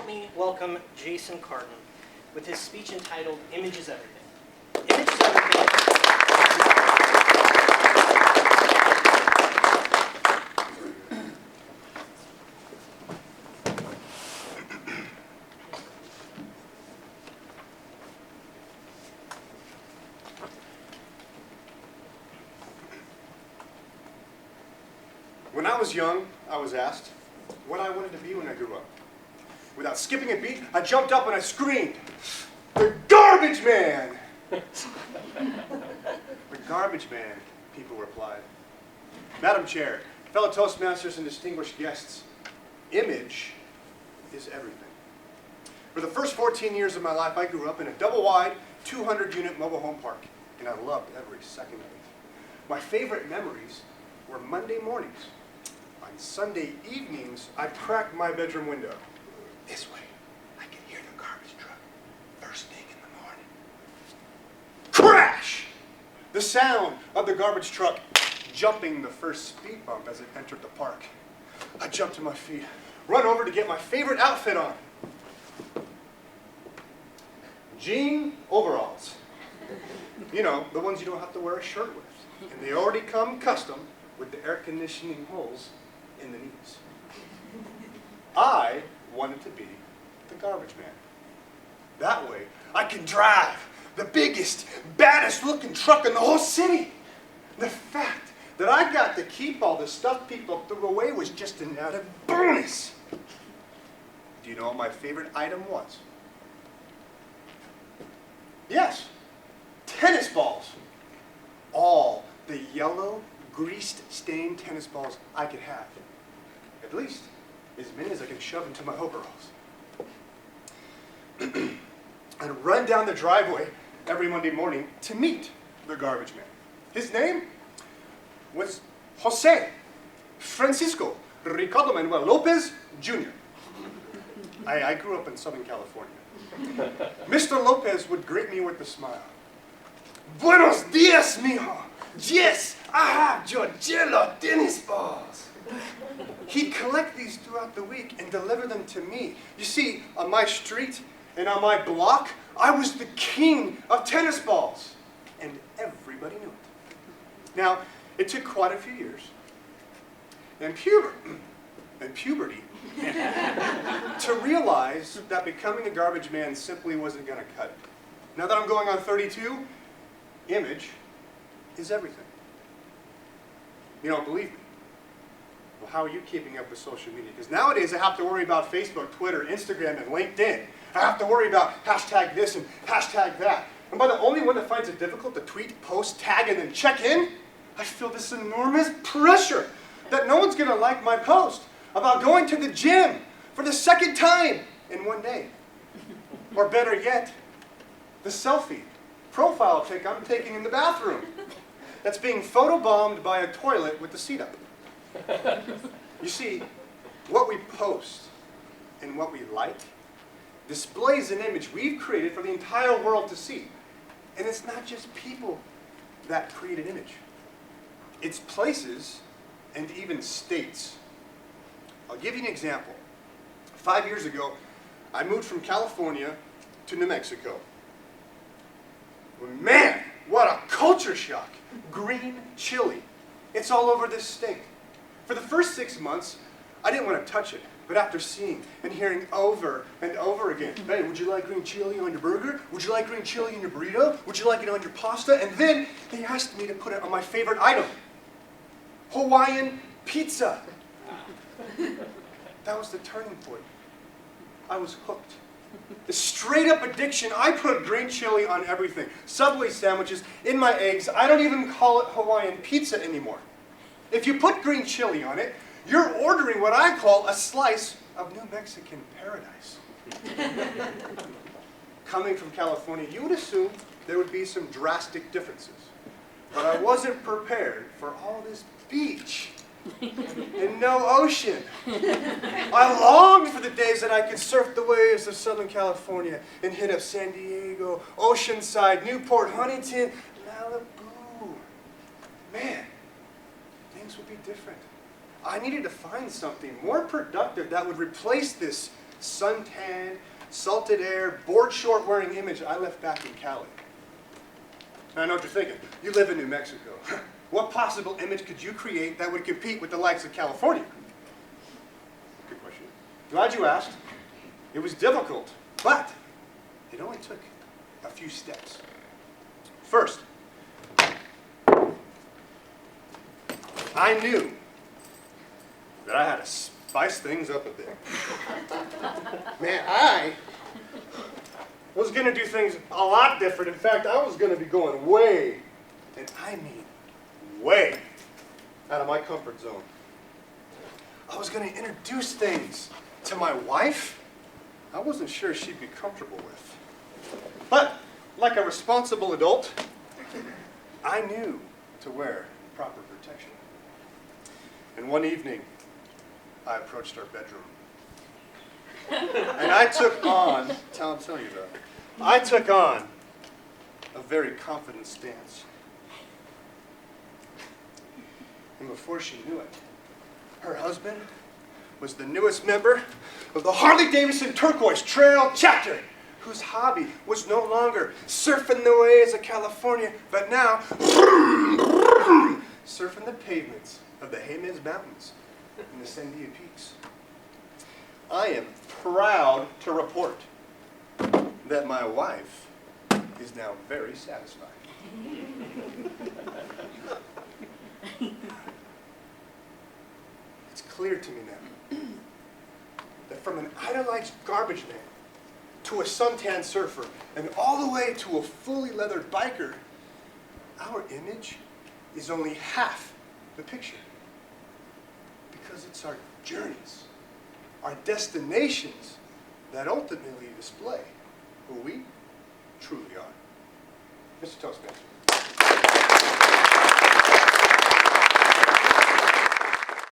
me welcome Jayson Cardon with his speech entitled, Image is Everything. Image is everything. When I was young, I was asked what I wanted to be when I grew up. Without skipping a beat, I jumped up and I screamed, "The garbage man!" "The garbage man," people replied. Madam Chair, fellow Toastmasters and distinguished guests, image is everything. For the first 14 years of my life, I grew up in a double-wide, 200-unit mobile home park, and I loved every second of it. My favorite memories were Monday mornings. On Sunday evenings, I cracked my bedroom window. This way, I could hear the garbage truck first thing in the morning. Crash! The sound of the garbage truck jumping the first speed bump as it entered the park. I jumped to my feet, run over to get my favorite outfit on. Jean overalls. You know, the ones you don't have to wear a shirt with. And they already come custom with the air conditioning holes in the knees. I wanted to be the garbage man. That way, I can drive the biggest, baddest looking truck in the whole city. The fact that I got to keep all the stuff people threw away was just an added bonus. Do you know what my favorite item was? Yes, tennis balls. All the yellow, greased-stained tennis balls I could have. At least, as many as I could shove into my overalls. I'd run down the driveway every Monday morning to meet the garbage man. His name was Jose Francisco Ricardo Manuel Lopez, Jr. I grew up in Southern California. Mr. Lopez would greet me with a smile. "Buenos dias, mijo. Yes, I have your yellow tennis balls." He'd collect these throughout the week and deliver them to me. You see, on my street and on my block, I was the king of tennis balls. And everybody knew it. Now, it took quite a few years. And puberty, to realize that becoming a garbage man simply wasn't going to cut it. Now that I'm going on 32, image is everything. You don't believe me? Well, how are you keeping up with social media? Because nowadays I have to worry about Facebook, Twitter, Instagram, and LinkedIn. I have to worry about hashtag this and hashtag that. Am I the only one that finds it difficult to tweet, post, tag, and then check in? I feel this enormous pressure that no one's going to like my post about going to the gym for the second time in one day. Or better yet, the selfie profile pic I'm taking in the bathroom that's being photobombed by a toilet with the seat up. You see, what we post and what we like displays an image we've created for the entire world to see. And it's not just people that create an image. It's places and even states. I'll give you an example. 5 years ago, I moved from California to New Mexico. Man, what a culture shock. Green chili. It's all over this state. For the first 6 months, I didn't want to touch it. But after seeing and hearing over and over again, "Hey, would you like green chili on your burger? Would you like green chili in your burrito? Would you like it on your pasta?" And then they asked me to put it on my favorite item, Hawaiian pizza. That was the turning point. I was hooked. The straight up addiction. I put green chili on everything. Subway sandwiches, in my eggs. I don't even call it Hawaiian pizza anymore. If you put green chili on it, you're ordering what I call a slice of New Mexican paradise. Coming from California, you would assume there would be some drastic differences. But I wasn't prepared for all this beach and no ocean. I longed for the days that I could surf the waves of Southern California and hit up San Diego, Oceanside, Newport, Huntington, Malibu. Man, things would be different. I needed to find something more productive that would replace this suntanned, salted air, board short wearing image I left back in Cali. Now I know what you're thinking. You live in New Mexico. What possible image could you create that would compete with the likes of California? Good question. Glad you asked. It was difficult, but it only took a few steps. First, I knew that I had to spice things up a bit. Man, I was going to do things a lot different. In fact, I was going to be going way, and I mean way, out of my comfort zone. I was going to introduce things to my wife I wasn't sure she'd be comfortable with. But, like a responsible adult, I knew to wear proper protection. And one evening, I approached our bedroom. And I took on, I'll tell you though, I took on a very confident stance. And before she knew it, her husband was the newest member of the Harley-Davidson Turquoise Trail chapter, whose hobby was no longer surfing the waves of California, but now surfing the pavements of the Jayson Mountains and the Sandia Peaks. I am proud to report that my wife is now very satisfied. It's clear to me now that from an idolized garbage man to a suntan surfer and all the way to a fully leathered biker, our image is only half the picture. Because it's our journeys, our destinations that ultimately display who we truly are. Mr. Toastmaster.